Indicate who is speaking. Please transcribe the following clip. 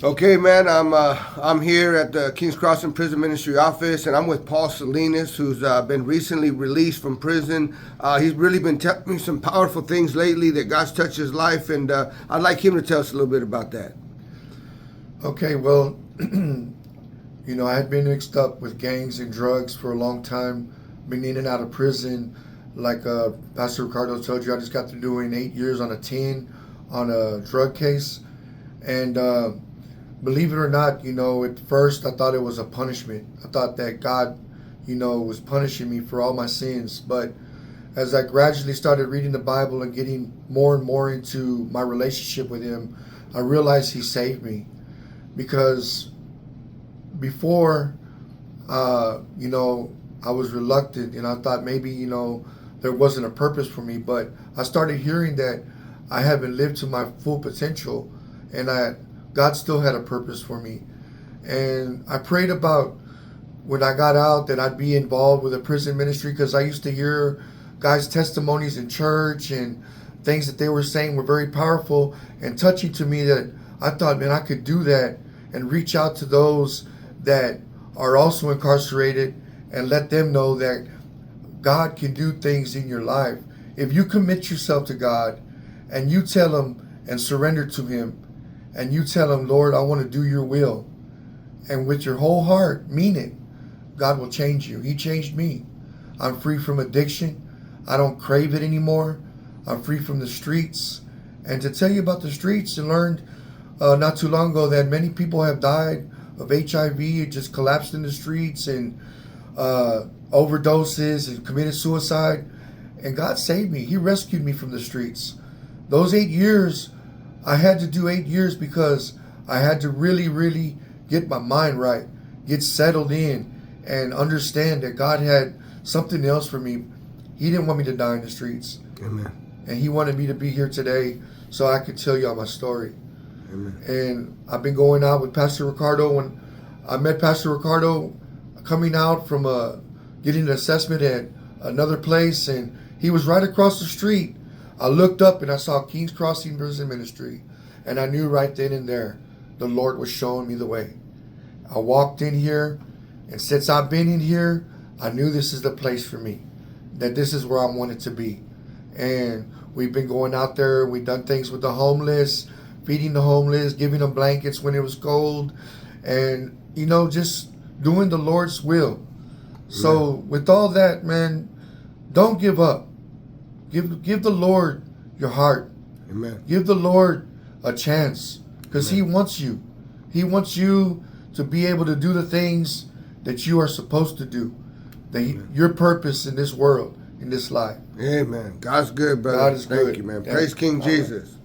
Speaker 1: Okay, man, I'm here at the King's Crossing Prison Ministry office, and I'm with Paul Salinas, who's been recently released from prison. He's really been telling me some powerful things lately that God's touched his life, and I'd like him to tell us a little bit about that.
Speaker 2: Okay, well, I had been mixed up with gangs and drugs for a long time, been in and out of prison. Like Pastor Ricardo told you, I just got to doing 8 years on a 10 on a drug case. And believe it or not, at first I thought it was a punishment. I thought that God, was punishing me for all my sins. But as I gradually started reading the Bible and getting more and more into my relationship with Him, I realized He saved me. Because before, I was reluctant and I thought maybe, there wasn't a purpose for me. But I started hearing that I haven't lived to my full potential, and God still had a purpose for me. And I prayed about when I got out that I'd be involved with a prison ministry, because I used to hear guys' testimonies in church and things that they were saying were very powerful and touching to me, that I thought, man, I could do that and reach out to those that are also incarcerated and let them know that God can do things in your life. If you commit yourself to God and you tell Him and surrender to Him, and you tell Him, Lord, I want to do your will, and with your whole heart mean it, God will change you. He changed me. I'm free from addiction. I don't crave it anymore. I'm free from the streets. And to tell you about the streets, I learned not too long ago that many people have died of HIV. It just collapsed in the streets, and overdoses, and committed suicide. And God saved me. He rescued me from the streets. Those 8 years, I had to do 8 years because I had to really, really get my mind right, get settled in, and understand that God had something else for me. He didn't want me to die in the streets.
Speaker 1: Amen.
Speaker 2: And He wanted me to be here today so I could tell y'all my story.
Speaker 1: Amen.
Speaker 2: And I've been going out with Pastor Ricardo. When I met Pastor Ricardo coming out from getting an assessment at another place, and he was right across the street. I looked up and I saw King's Crossing Prison Ministry, and I knew right then and there the Lord was showing me the way. I walked in here, and since I've been in here, I knew this is the place for me, that this is where I wanted to be. And we've been going out there. We've done things with the homeless, feeding the homeless, giving them blankets when it was cold, and just doing the Lord's will. So with all that, man, don't give up. Give the Lord your heart.
Speaker 1: Amen.
Speaker 2: Give the Lord a chance, because He wants you. He wants you to be able to do the things that you are supposed to do. Your purpose in this world, in this life.
Speaker 1: Amen. God's good, brother.
Speaker 2: God is
Speaker 1: Thank
Speaker 2: good.
Speaker 1: you, man.
Speaker 2: Yeah.
Speaker 1: Praise King
Speaker 2: All right.
Speaker 1: Jesus.